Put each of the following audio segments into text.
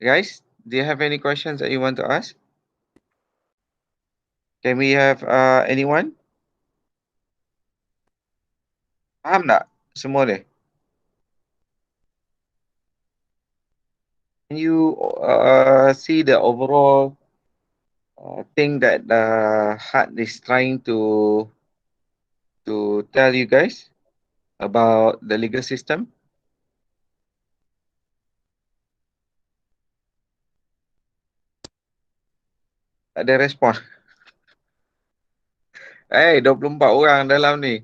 Guys, do you have any questions that you want to ask? Can we have anyone? Faham tak semua ni? Can you see the overall thing that Hart is trying to tell you guys about the legal system? Tak ada respon. Eh, 24 orang dalam ni.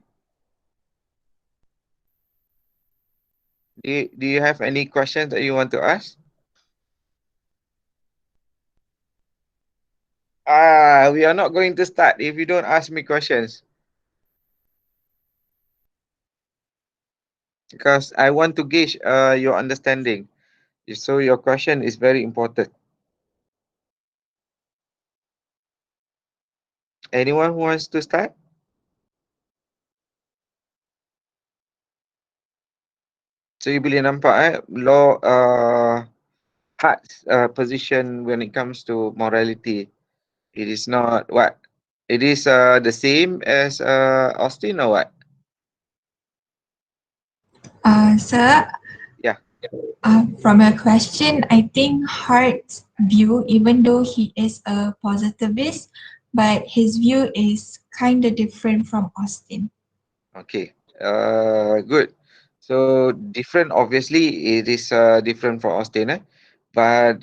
Do you have any questions that you want to ask? We are not going to start if you don't ask me questions. Because I want to gauge your understanding. So your question is very important. Anyone who wants to start? So you boleh nampak law Hart's position when it comes to morality. It is not what? It is the same as Austin or what? Sir, Yeah. from your question, I think Hart's view, even though he is a positivist, but his view is kind of different from Austin. Okay. Good. So different. Obviously, it is different from Austin. But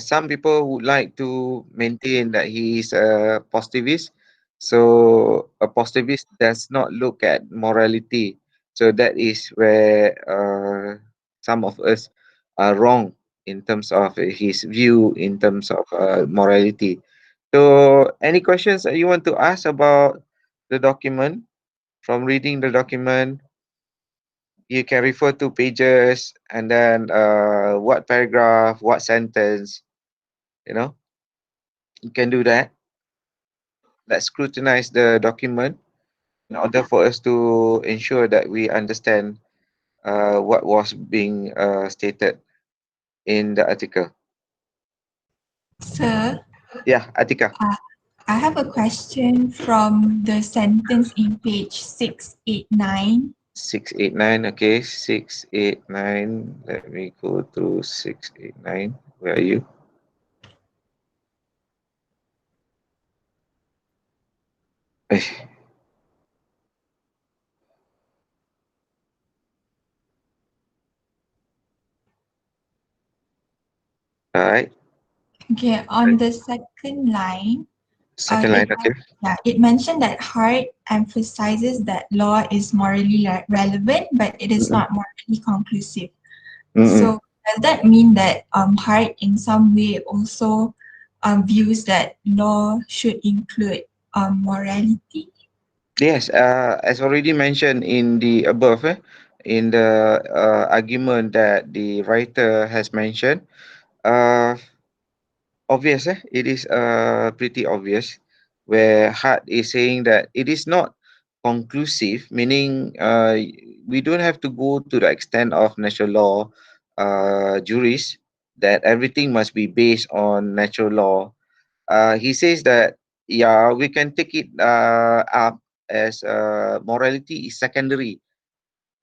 some people would like to maintain that he is a positivist. So a positivist does not look at morality. So that is where some of us are wrong in terms of his view in terms of morality. So any questions that you want to ask about the document? From reading the document, you can refer to pages and then what paragraph, what sentence, you know, you can do that. Let's scrutinize the document in order for us to ensure that we understand what was being stated in the article. Sir, Yeah, Atika. I have a question from the sentence in page 689. 689, okay, 689. Let me go through 689. Where are you? Eh, all right, Okay, on the second line, second line, it okay. it mentioned that Hart emphasizes that law is morally relevant, but it is not morally conclusive. Mm-mm. So does that mean that Hart in some way also views that law should include morality? Yes, as already mentioned in the above, in the argument that the writer has mentioned, uh, obvious, it is pretty obvious, where Hart is saying that it is not conclusive, meaning we don't have to go to the extent of natural law juries that everything must be based on natural law. He says that yeah, we can take it up as morality is secondary.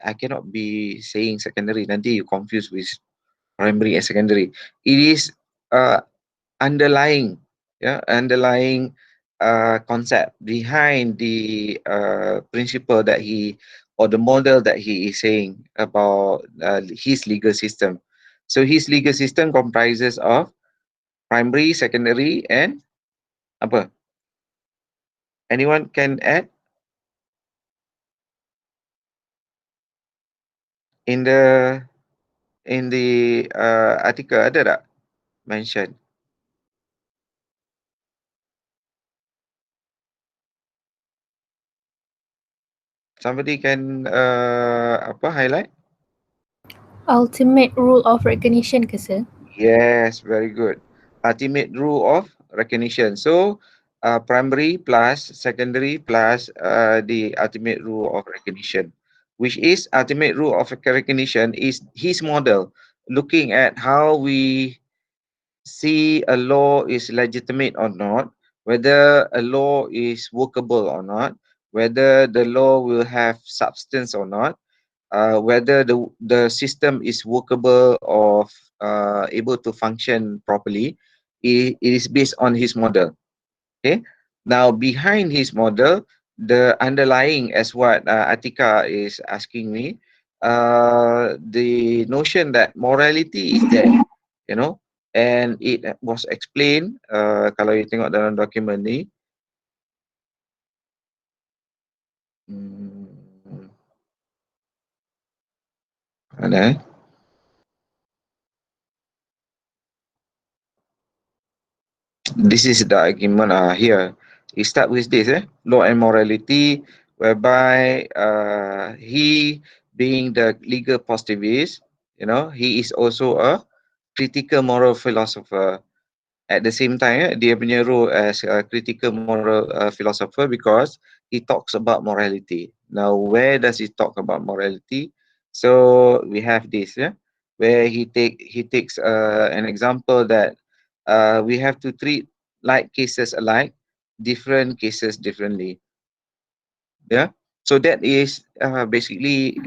I cannot be saying secondary. Nanti you confuse with primary and secondary. It is uh, underlying, yeah, underlying concept behind the principle that he or the model that he is saying about his legal system. So his legal system comprises of primary, secondary, and apa? Anyone can add in the article ada tak mention? Somebody can apa highlight? Ultimate rule of recognition ke sir? Yes, very good. Ultimate rule of recognition. So primary plus secondary plus the ultimate rule of recognition, which is ultimate rule of recognition is his model, looking at how we see a law is legitimate or not, whether a law is workable or not, whether the law will have substance or not, whether the system is workable or able to function properly. It is based on his model. Okay. Now behind his model, the underlying, as what Atika is asking me, the notion that morality is there, you know, and it was explained. Kalau you tengok dalam dokumen ni, hmm, mana? This is the argument here. We start with this, law and morality, whereby he being the legal positivist, you know, he is also a critical moral philosopher. At the same time, dia punya role as a critical moral philosopher, because he talks about morality. Now, where does he talk about morality? So we have this, where he takes an example that we have to treat like cases alike, different cases differently. Yeah. So that is basically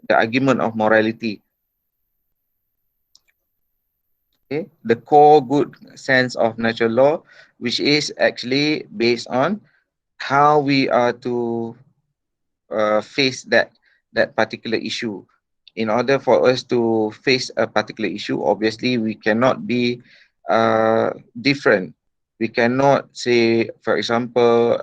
the argument of morality. Okay, the core good sense of natural law, which is actually based on how we are to face that particular issue. In order for us to face a particular issue, obviously we cannot be different. We cannot say, for example,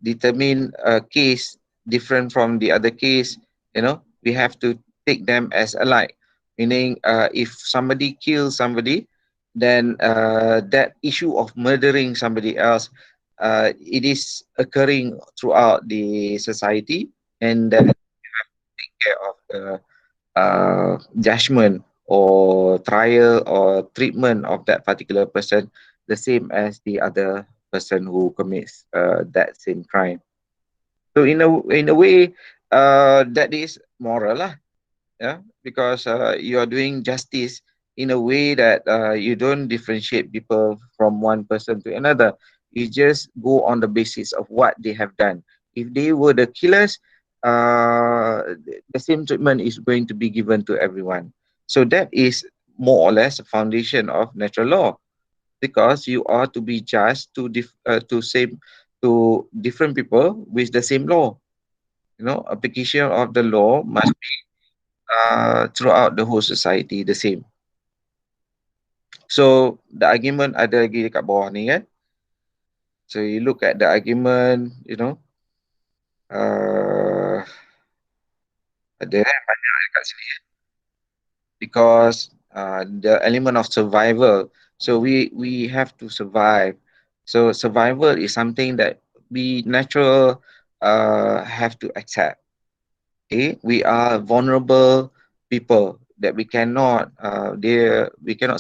determine a case different from the other case. You know, we have to take them as alike. Meaning, if somebody kills somebody, then that issue of murdering somebody else, it is occurring throughout the society, and then take care of the judgment or trial or treatment of that particular person the same as the other person who commits that same crime. So in a way, that is moral lah, yeah, because you are doing justice in a way that you don't differentiate people from one person to another. You just go on the basis of what they have done. If they were the killers, the same treatment is going to be given to everyone. So that is more or less a foundation of natural law, because you are to be just to same to different people with the same law. You know, application of the law must throughout the whole society the same. So the argument ada lagi dekat bawah ni kan. So you look at the argument, you know, uh, ada banyak dekat sini, because the element of survival. So we have to survive. So survival is something that we natural have to accept. Okay, we are vulnerable people that we cannot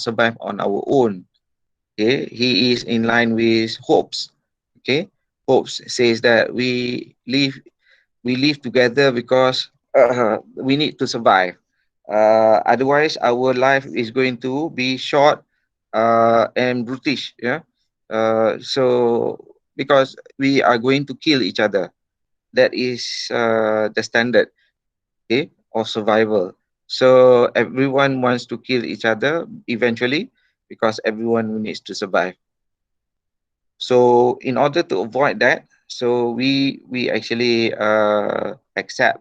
survive on our own. Okay, he is in line with hopes. Okay, hopes says that we live together because we need to survive. Otherwise our life is going to be short and brutish. Yeah. So because we are going to kill each other, that is the standard, okay, of survival. So everyone wants to kill each other eventually, because everyone needs to survive. So in order to avoid that, so we actually accept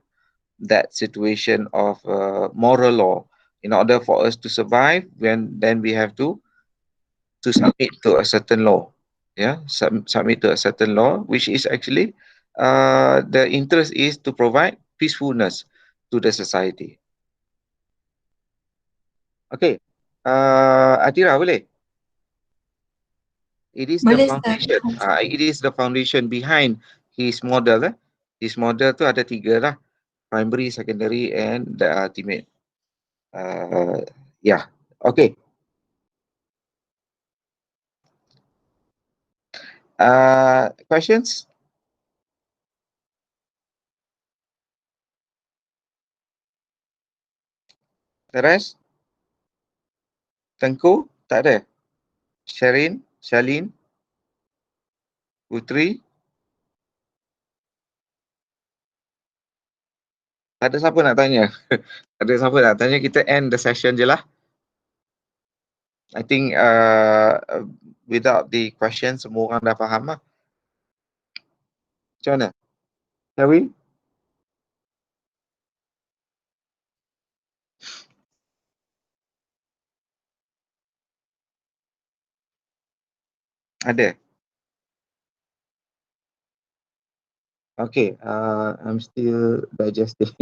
that situation of moral law. In order for us to survive, then we have to submit to a certain law. Yeah, submit to a certain law, which is actually the interest is to provide peacefulness to the society. Okay, Atira boleh? It is the Boleh sir. foundation. It is the foundation behind his model. His model tu ada tiga lah: primary, secondary, and the ultimate. Yeah. Okay. Questions? The rest? Tengku? Tak ada. Sherin, Shalin, Putri. Tak ada siapa nak tanya. Tak ada siapa nak tanya. Kita end the session je lah. I think without the question, semua orang dah faham lah. Macam mana? Shall we? Ada. Okay, I'm still digesting.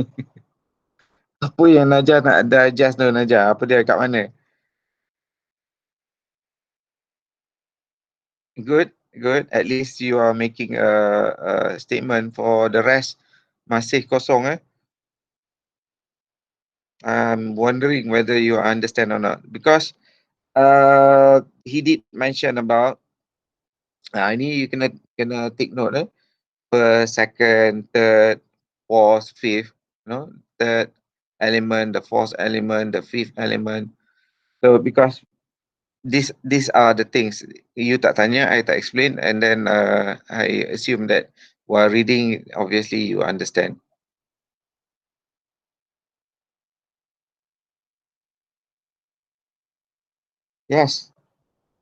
Apa yang Najah nak digest tu, Najah? Apa dia kat mana? Good, good. At least you are making a statement. For the rest, masih kosong I'm wondering whether you understand or not. Because he did mention about, ini you kena take note per second, third, fourth, fifth, third element, the fourth element, the fifth element. So because these are the things you tak tanya, I tak explain, and then I assume that while reading, obviously you understand. Yes,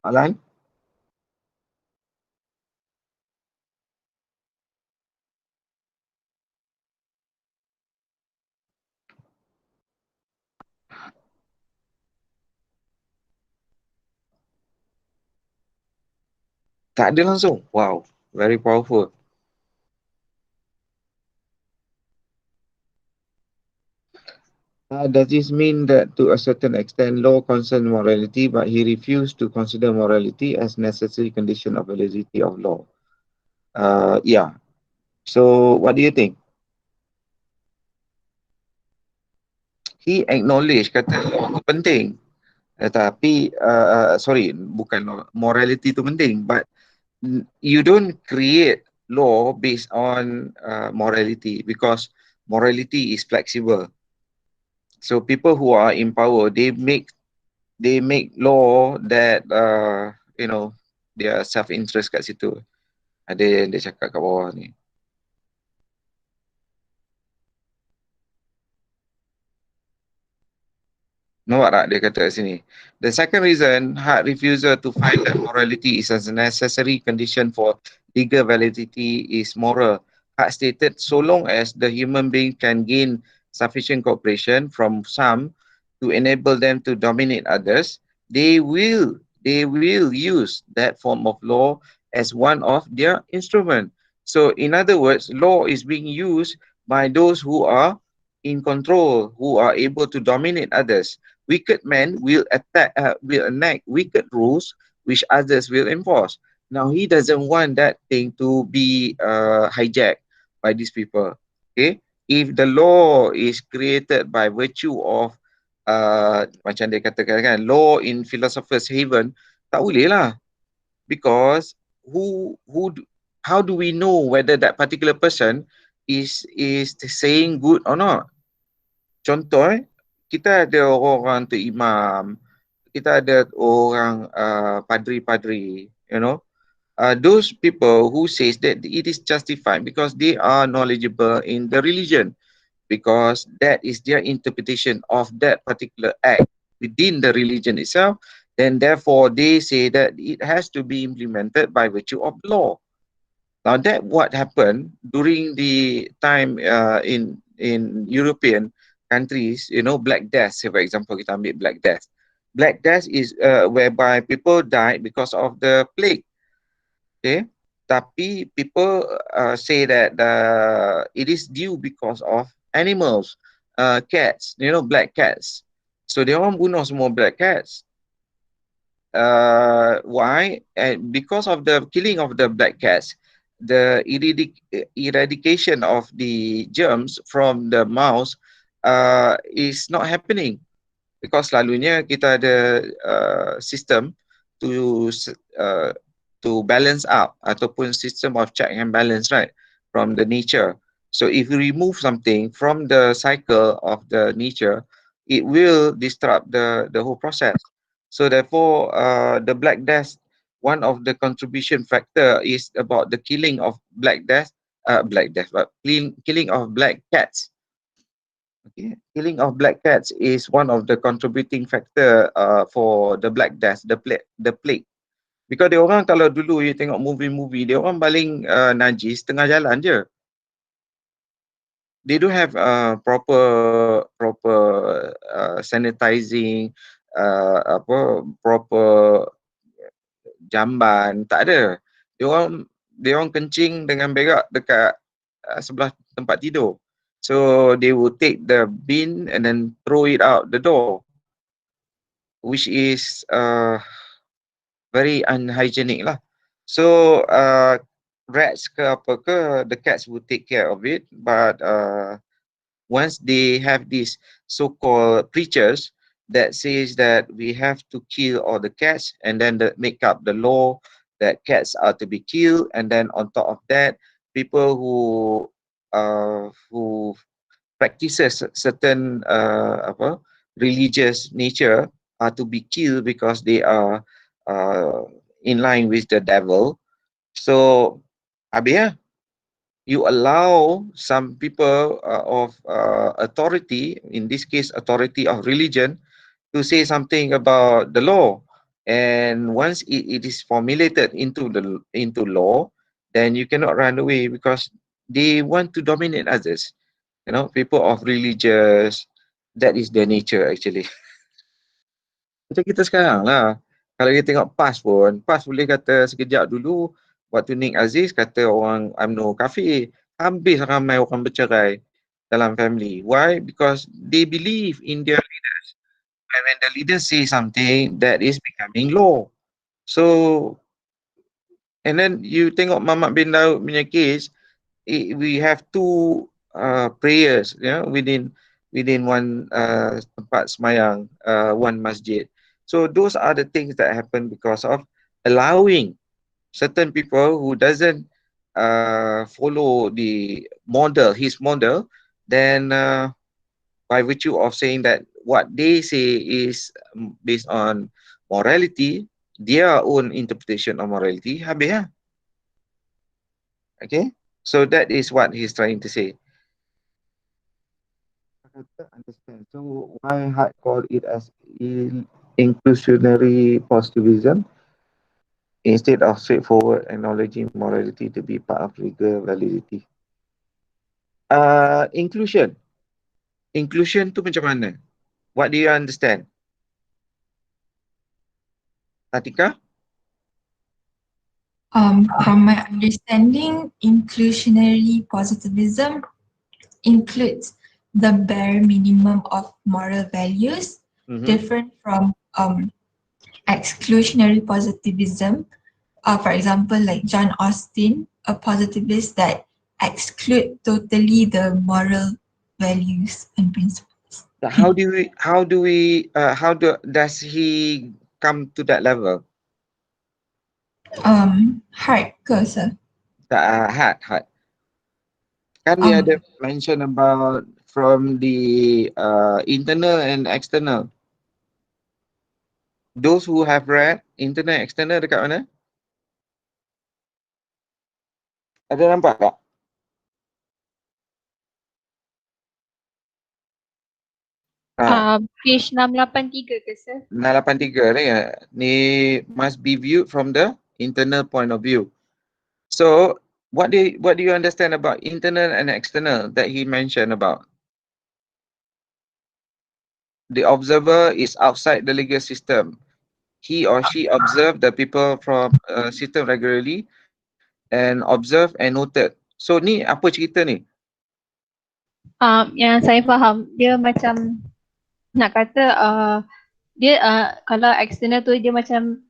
Alan. Tak ada langsung. Wow, very powerful. Does this mean that to a certain extent law concerns morality, but he refused to consider morality as necessary condition of validity of law? Yeah. So what do you think? He acknowledge kata law tu penting. Tetapi sorry, bukan morality tu penting, but you don't create law based on morality, because morality is flexible. So people who are in power, they make law that their self interest kat situ. Ada yang dia cakap kat bawah ni. Nampak tak dia kata kat sini? The second reason Hart refusal to find that morality is a necessary condition for legal validity is moral. Hart stated, so long as the human being can gain sufficient cooperation from some to enable them to dominate others, they will use that form of law as one of their instrument. So in other words, law is being used by those who are in control, who are able to dominate others. Wicked men will enact wicked rules which others will enforce. Now he doesn't want that thing to be hijacked by these people. Okay, if the law is created by virtue of macam dia katakan kan, law in philosopher's haven, tak boleh lah, because how do we know whether that particular person is saying good or not? Contoh kita ada orang tu imam, kita ada orang padri-padri, those people who says that it is justified because they are knowledgeable in the religion, because that is their interpretation of that particular act within the religion itself, then therefore they say that it has to be implemented by virtue of law. Now that what happened during the time in European countries, Black Death, say for example, kita ambil Black Death. Black Death is whereby people died because of the plague. Okay, tapi people say that it is due because of animals, cats, black cats. So dia orang bunuh semua black cats. Why? Because of the killing of the black cats, the eradication of the germs from the mouse is not happening, because selalunya kita ada system to balance out, ataupun system of check and balance, right, from the nature. So if you remove something from the cycle of the nature, it will disrupt the whole process. So therefore, the black death, one of the contribution factor is about the killing of black death, but killing of black cats. Okay, killing of black cats is one of the contributing factor for the black death, the plague. Because dia orang kalau dulu you tengok movie-movie, dia orang baling najis tengah jalan je. They don't have proper sanitizing, proper jamban, tak ada. Dia orang kencing dengan berak dekat sebelah tempat tidur. So they will take the bin and then throw it out the door, which is very unhygienic lah. So rats ke apa ke, the cats will take care of it, but once they have these so-called preachers that says that we have to kill all the cats, and then make up the law that cats are to be killed, and then on top of that, people who practices certain religious nature are to be killed because they are uh, in line with the devil. So habis you allow some people of authority, in this case authority of religion, to say something about the law, and once it is formulated into law, then you cannot run away because they want to dominate others. People of religious, that is their nature actually. Macam kita sekarang lah. Kalau kita tengok PAS boleh kata sekejap dulu, waktu Nik Aziz kata orang UMNO kafir, habis ramai orang bercerai dalam family. Why? Because they believe in their leaders. And when the leaders say something, that is becoming law. So, and then you tengok Mamat bin Daud punya case, we have two prayers, within one tempat semayang, one masjid. So those are the things that happen because of allowing certain people who doesn't follow his model, then by virtue of saying that what they say is based on morality, their own interpretation of morality, habis lah. Okay, so that is what he's trying to say. I don't understand. So why Hart called it as inclusionary positivism instead of straightforward acknowledging morality to be part of legal validity? Inclusion. Inclusion tu macam mana? What do you understand? Atika? From my understanding, inclusionary positivism includes the bare minimum of moral values, different from exclusionary positivism. For example, like John Austin, a positivist that exclude totally the moral values and principles. Does he come to that level? Hart ke, sir? Hart. Kan dia ada mention about from the internal and external. Those who have read internal and external dekat mana? Ada nampak tak? Page 683 ke sir? 683 ni, ni must be viewed from the internal point of view. So what do you understand about internal and external that he mentioned about? The observer is outside the legal system. He or she observed the people from system regularly and observed and noted. So ni apa cerita ni? Yang saya faham, dia macam nak kata dia kalau external tu dia macam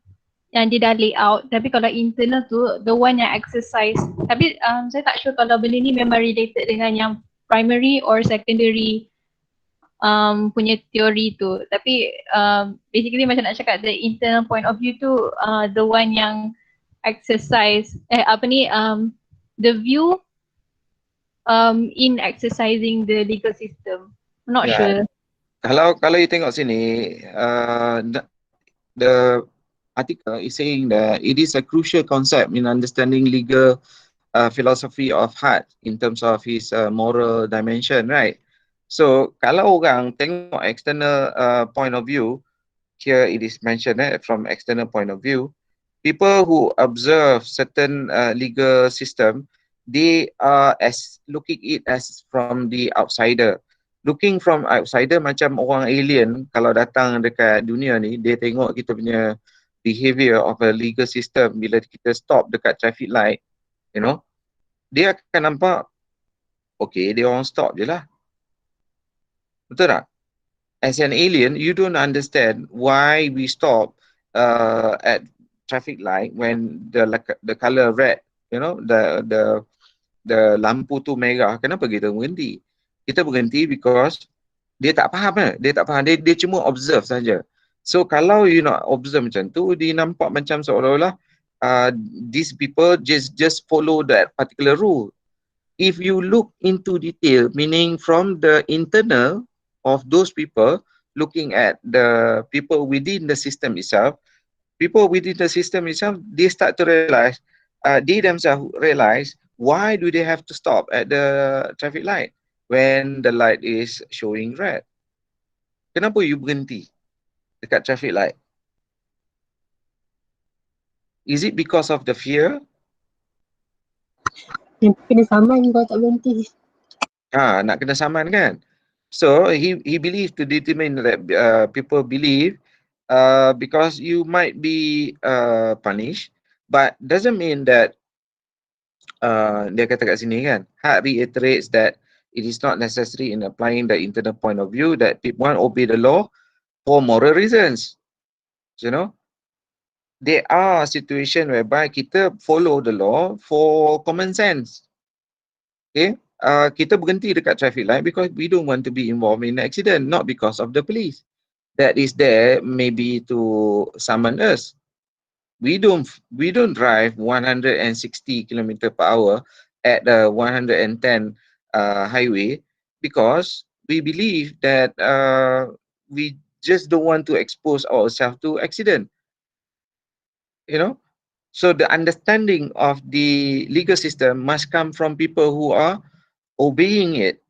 yang dia dah lay out, tapi kalau internal tu the one yang exercise. Tapi saya tak sure kalau benda ni memang related dengan yang primary or secondary punya teori tu. Tapi basically macam nak cakap the internal point of view tu the one yang exercise the view in exercising the legal system. I'm not sure. Kalau you tengok sini, the article is saying that it is a crucial concept in understanding legal philosophy of Hart in terms of his moral dimension, right? So kalau orang tengok external point of view, here it is mentioned from external point of view, people who observe certain legal system, they are as looking it as from the outsider. Looking from outsider macam orang alien kalau datang dekat dunia ni, dia tengok kita punya behavior of a legal system bila kita stop dekat traffic light, you know, dia akan nampak, okay, dia orang stop je lah. Betul tak? As an alien, you don't understand why we stop at traffic light when the color red, you know, the lampu tu merah. Kenapa kita berhenti? Kita berhenti because dia tak faham dia tak faham, dia cuma observe saja. So kalau you nak observe macam tu, dia nampak macam seolah-olah these people just follow that particular rule. If you look into detail, meaning from the internal of those people, looking at the people within the system itself, they start to realize, they themselves realize, why do they have to stop at the traffic light when the light is showing red? Kenapa you berhenti dekat traffic light? Is it because of the fear? Kena saman kau tak berhenti. Nak kena saman kan? So he believed to determine that people believe because you might be punished, but doesn't mean that dia kata kat sini kan, Hart reiterates that it is not necessary in applying the internal point of view that people want obey the law for moral reasons. You know, there are situations whereby kita follow the law for common sense. Okay, kita berhenti dekat traffic light because we don't want to be involved in an accident, not because of the police that is there maybe to summon us. We don't drive 160 kilometer per hour at the 110 highway because we believe that we just don't want to expose ourselves to accident, you know. So the understanding of the legal system must come from people who are obeying it.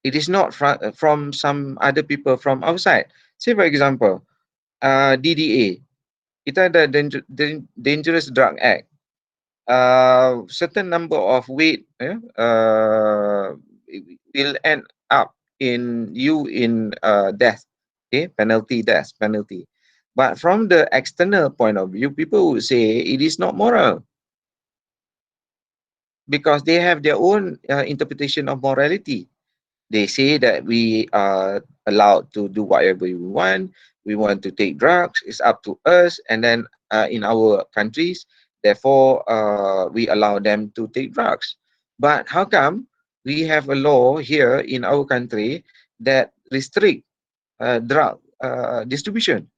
It is not from some other people from outside. Say for example, DDA, kita ada Dangerous Drug Act. Certain number of weight will end up in death, okay, death penalty. But from the external point of view, people would say it is not moral because they have their own interpretation of morality. They say that we are allowed to do whatever we want. We want to take drugs, it's up to us. And then in our countries, therefore, we allow them to take drugs. But how come we have a law here in our country that restrict drug distribution?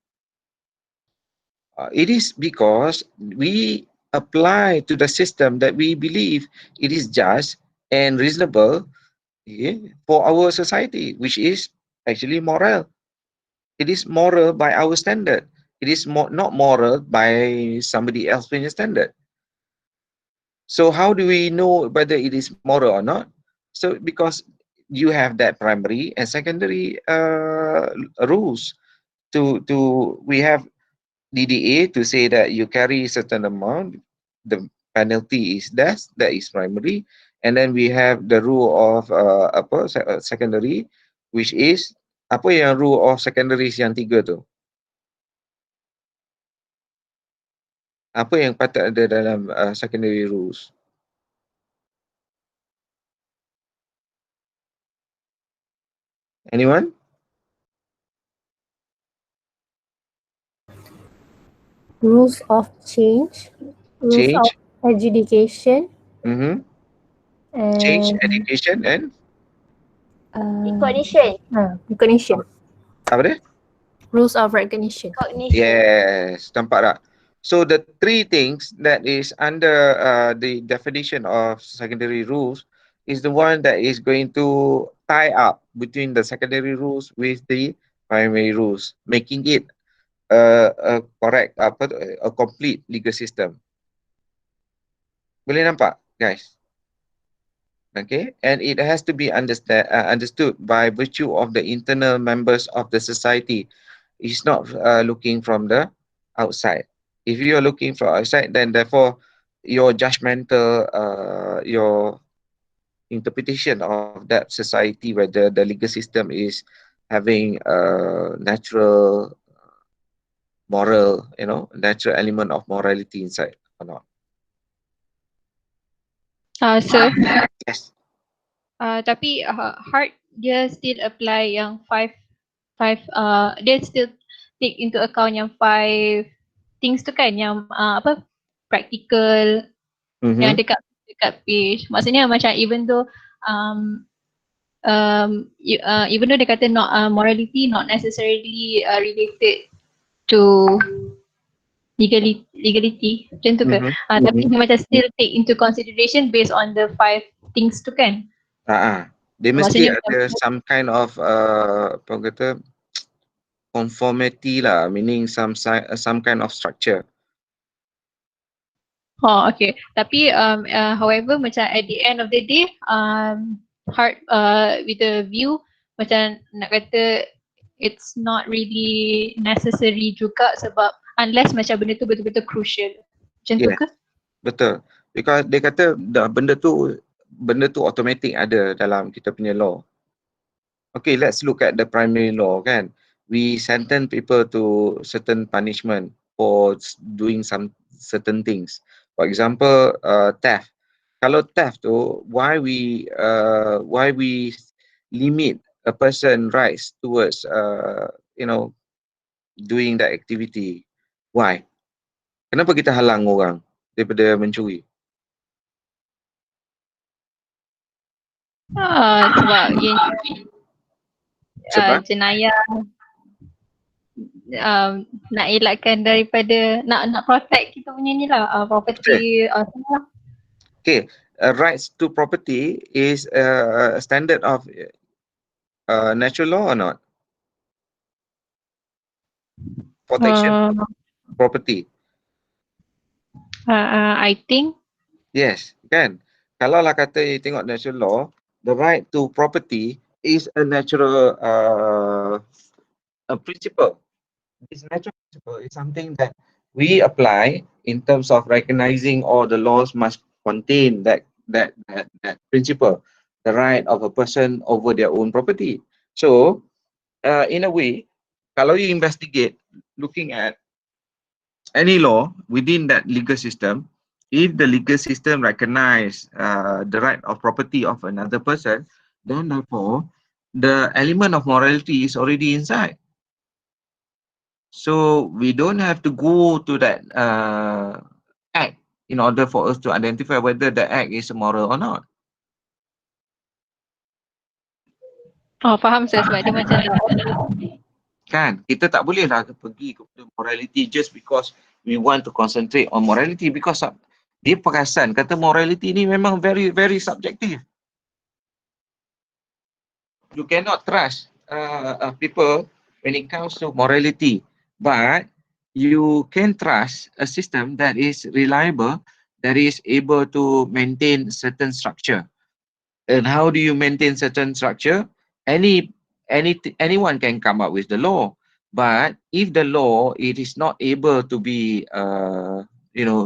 It is because we apply to the system that we believe it is just and reasonable, for our society, which is actually moral. It is moral by our standard. It is not moral by somebody else's standard. So how do we know whether it is moral or not? So because you have that primary and secondary rules. We have DDA to say that you carry a certain amount, the penalty is death, that is primary. And then we have the rule of secondary, which is apa yang rule of secondary yang tiga tu? Apa yang patut ada dalam secondary rules? Anyone? Rules of change, rules of Change. adjudication, Mm-hmm. Change, and education and Recognition. recognition. apa dia? Rules of recognition. Cognition. Yes, nampak tak? So the three things that is under the definition of secondary rules is the one that is going to tie up between the secondary rules with the primary rules, making it a correct apa tu, a complete legal system. Boleh nampak, guys? Okay, and it has to be understood by virtue of the internal members of the society. It's not looking from the outside. If you are looking from outside, then therefore your judgmental, your interpretation of that society, whether the legal system is having a natural moral, natural element of morality inside or not. Sir, Yes. tapi Hart dia still apply yang five dia still take into account yang five things tu kan, yang apa, practical, yang Mm-hmm. dekat page. Maksudnya macam even though um, even though dia kata not morality not necessarily related to legality macam tu ke, Mm-hmm. tapi dia macam still take into consideration based on the five things tu kan. Dia mesti Maksudnya macam ada some kind of apa orang kata conformity lah, meaning some kind of structure. okay. Tapi however macam at the end of the day, Hart with the view macam nak kata it's not really necessary juga, sebab unless macam benda tu betul-betul crucial. Macam tu Yes, ke? betul. Because dia kata benda tu automatic ada dalam kita punya law. Okay, let's look at the primary law kan. We sentence people to certain punishment for doing some certain things. For example, theft. Kalau theft tu, why we limit a person rights towards doing that activity? Why? Kenapa kita halang orang daripada mencuri? Sebab ia Sebab jenayah, nak elakkan daripada nak protect kita punya ni lah, property semua. okay, rights to property is a standard of natural law or not? Protection Uh, property. I think Yes, kan? Kalau lah kata you tengok natural law, the right to property is a natural a principle. This natural principle is something that we apply in terms of recognizing all the laws must contain that principle, the right of a person over their own property. So, in a way, kalau you investigate, looking at any law within that legal system, if the legal system recognize the right of property of another person, then therefore the element of morality is already inside. So we don't have to go to that act in order for us to identify whether the act is moral or not. faham saya, sebab dia macam dah Kan? Kita tak boleh lah pergi kepada morality just because we want to concentrate on morality, because dia perasan kata morality ni memang very very subjective. You cannot trust people when it comes to morality, but you can trust a system that is reliable, that is able to maintain certain structure. And how do you maintain certain structure? Anyone can come up with the law, but if the law it is not able to be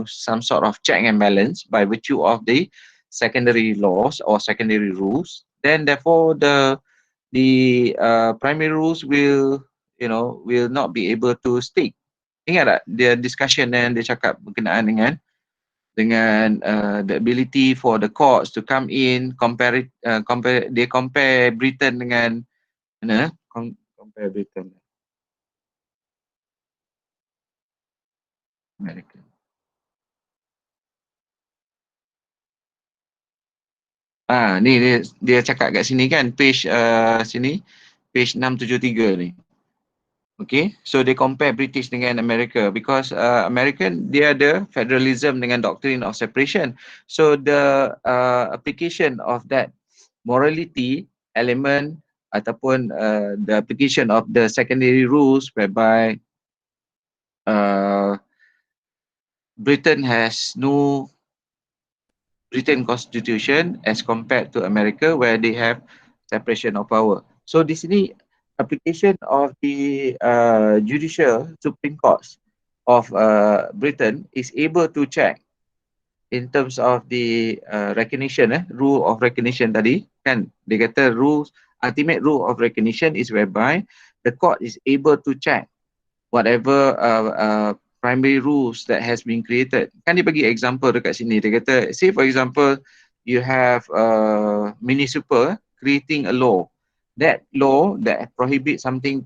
some sort of check and balance by virtue of the secondary laws or secondary rules, then therefore the primary rules will not be able to stick. Ingat tak dia discussion yang dia cakap berkenaan dengan the ability for the courts to come in, compare Britain dengan mana? Compare Britain America. Ni dia cakap kat sini kan, page sini, page 673 ni. Okay, so they compare British dengan America because American dia ada federalism dengan doctrine of separation. So the application of that morality element ataupun the application of the secondary rules whereby uh, Britain has no Britain constitution as compared to America, where they have separation of power. So di sini application of the judicial Supreme Courts of Britain is able to check in terms of the recognition, rule of recognition tadi kan, dia kata rules, ultimate rule of recognition is whereby the court is able to check whatever primary rules that has been created. Kan dia bagi example dekat sini, dia kata say for example you have municipal creating a law, that law that prohibits something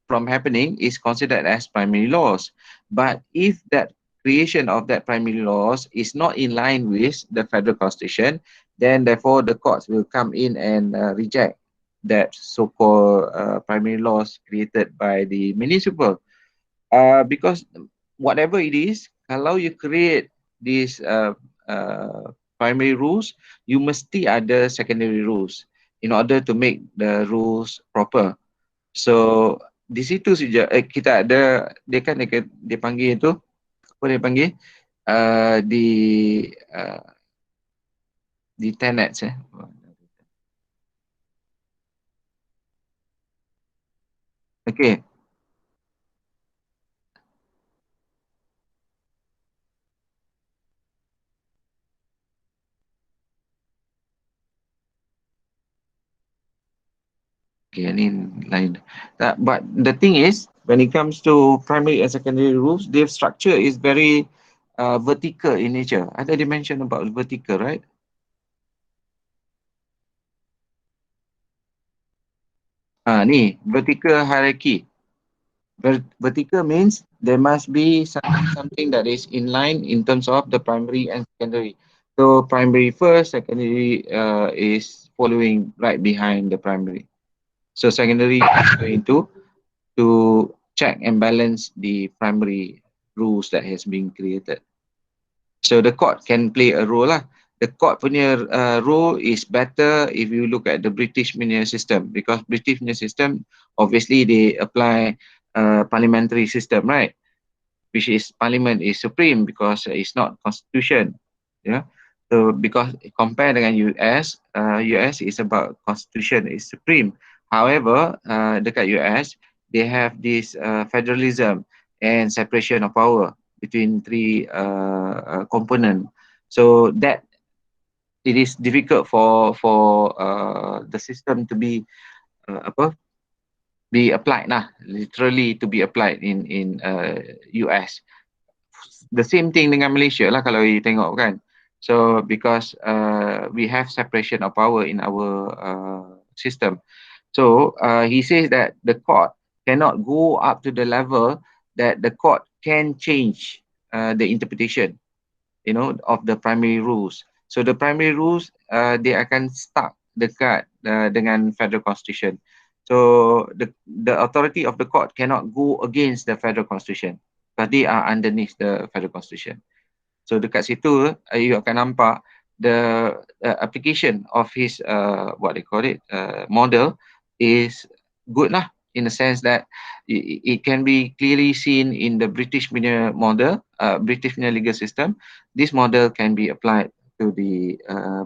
from happening is considered as primary laws. But if that creation of that primary laws is not in line with the federal constitution, then therefore the courts will come in and reject that so-called primary laws created by the municipal. Because whatever it is, kalau you create these primary rules, you mesti ada secondary rules in order to make the rules proper. So di situ saja kita ada, dia kan dia panggil tu, apa dia panggil, di di tenets okay. Okay, ni lain. But the thing is, when it comes to primary and secondary rules, their structure is very vertical in nature. I already mentioned about vertical, right? Ni vertical hierarchy. Vertical means there must be something that is in line in terms of the primary and secondary. So primary first, secondary is following right behind the primary. So secondary is going to check and balance the primary rules that has been created. So the court can play a role lah. The court punya role is better if you look at the British punya system, because British punya system obviously they apply parliamentary system, right? Which is parliament is supreme because it's not constitution. Yeah. So because compare dengan US, US is about constitution is supreme. However, dekat US they have this federalism and separation of power between three component. So that it is difficult for the system to be apa, be applied lah, literally to be applied in US. The same thing dengan Malaysia lah kalau you tengok kan. So because we have separation of power in our system. So he says that the court cannot go up to the level that the court can change the interpretation, you know, of the primary rules. So the primary rules they akan stuck dekat dengan federal constitution. So the authority of the court cannot go against the federal constitution, but they are underneath the federal constitution. So dekat situ you akan nampak the application of his what they call it model is good lah, in the sense that it can be clearly seen in the British punya model, British punya legal system. This model can be applied to the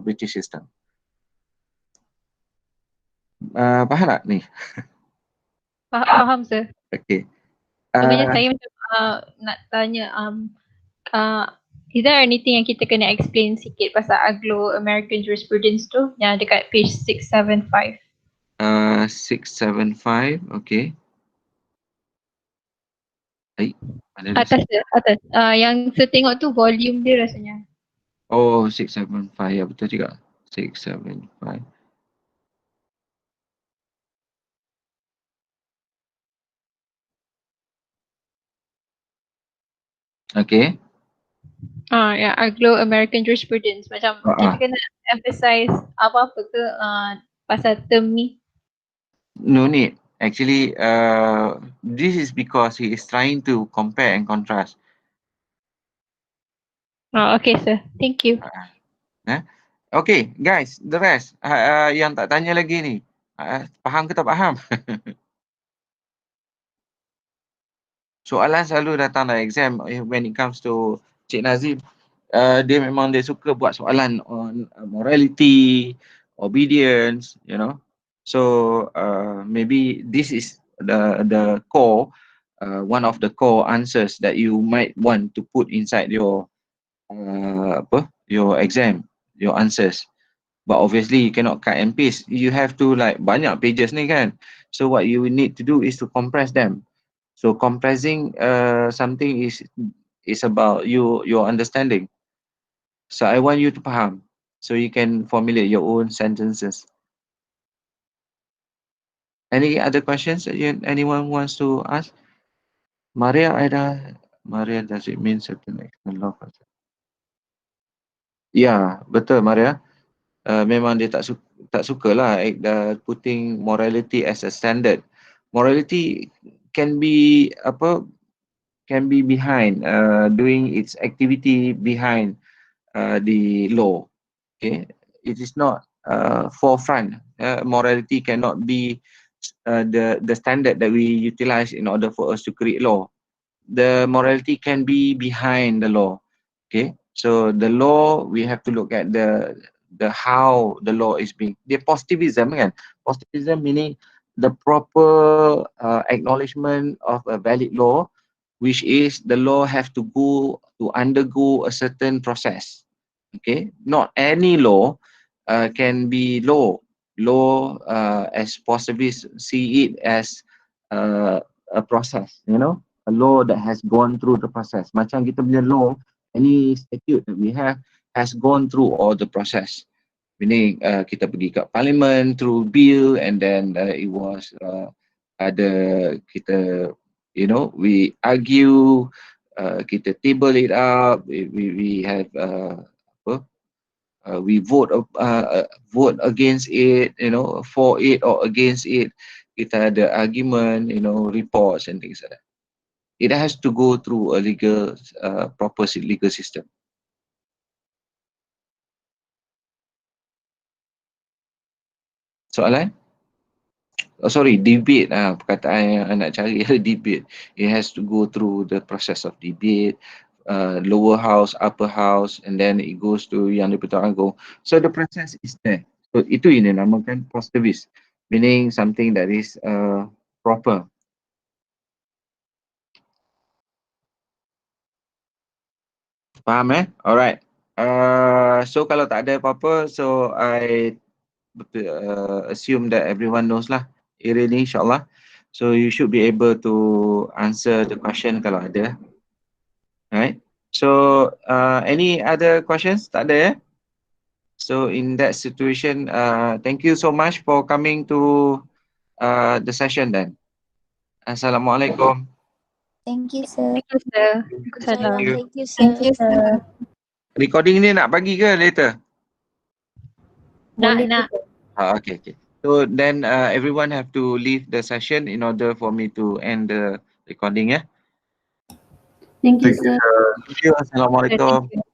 British system. Faham tak ni? Faham sir. Okay. Sebenarnya saya macam nak tanya is there anything yang kita kena explain sikit pasal Anglo-American jurisprudence tu yang dekat page 675? 675, okay. Atas dia, atas. Yang saya tengok tu volume dia rasanya. Oh, 675, ya betul juga. 675. Okay. Ya, Anglo-American jurisprudence. Macam kita kena emphasize apa-apa ke pasal term ni? No need. Actually, this is because he is trying to compare and contrast. Okay sir, thank you. Okay, guys, the rest yang tak tanya lagi ni, faham ke tak faham? Soalan selalu datang dalam exam when it comes to Cik Nazim. Dia memang dia suka buat soalan on morality, obedience, you know. So maybe this is the core, one of the core answers that you might want to put inside your your exam, your answers. But obviously you cannot cut and paste. You have to like banyak pages ni kan. So what you need to do is to compress them. So compressing something is about your understanding. So I want you to faham. So you can formulate your own sentences. Any other questions that anyone wants to ask? Maria, Maria, does it mean certain external law? Ya, betul Maria. Memang dia tak suka lah putting morality as a standard. Morality can be behind doing its activity behind the law. Okay, it is not forefront. Morality cannot be the standard that we utilize in order for us to create law. The morality can be behind the law. Okay, so the law, we have to look at the how the law is being, the positivism kan. Positivism meaning the proper acknowledgement of a valid law, which is the law have to undergo a certain process. Okay, not any law can be law. Law as positivists see it as a process, you know, a law that has gone through the process. Macam kita punya law, any statute that we have has gone through all the process. Meaning kita pergi kat parliament through bill, and then it was ada kita, you know, we argue, kita table it up, we have we vote against it, you know, for it or against it. Kita ada argument, you know, reports and things like that. It has to go through a legal, proper legal system. Soalan? Oh, sorry, debate. Perkataan yang I nak cari debate. It has to go through the process of debate, lower house, upper house, and then it goes to Yang di-Pertuan Agong. So the process is there. So itu yang dinamakan positivist, meaning something that is proper. Faham Alright. So kalau tak ada apa-apa, so I assume that everyone knows lah area ni, insyaAllah. So you should be able to answer the question kalau ada. Alright. So any other questions? Tak ada So in that situation, thank you so much for coming to the session then. Assalamualaikum. Thank you, sir. Thank you, sir. Salam. Waalaikumsalam. Thank you, sir. Thank you, sir. Recording ni nak bagi ke later? Boleh Nak. juga. Okay. So then everyone have to leave the session in order for me to end the recording. Thank you, sir. Thank you. Assalamualaikum. Thank you.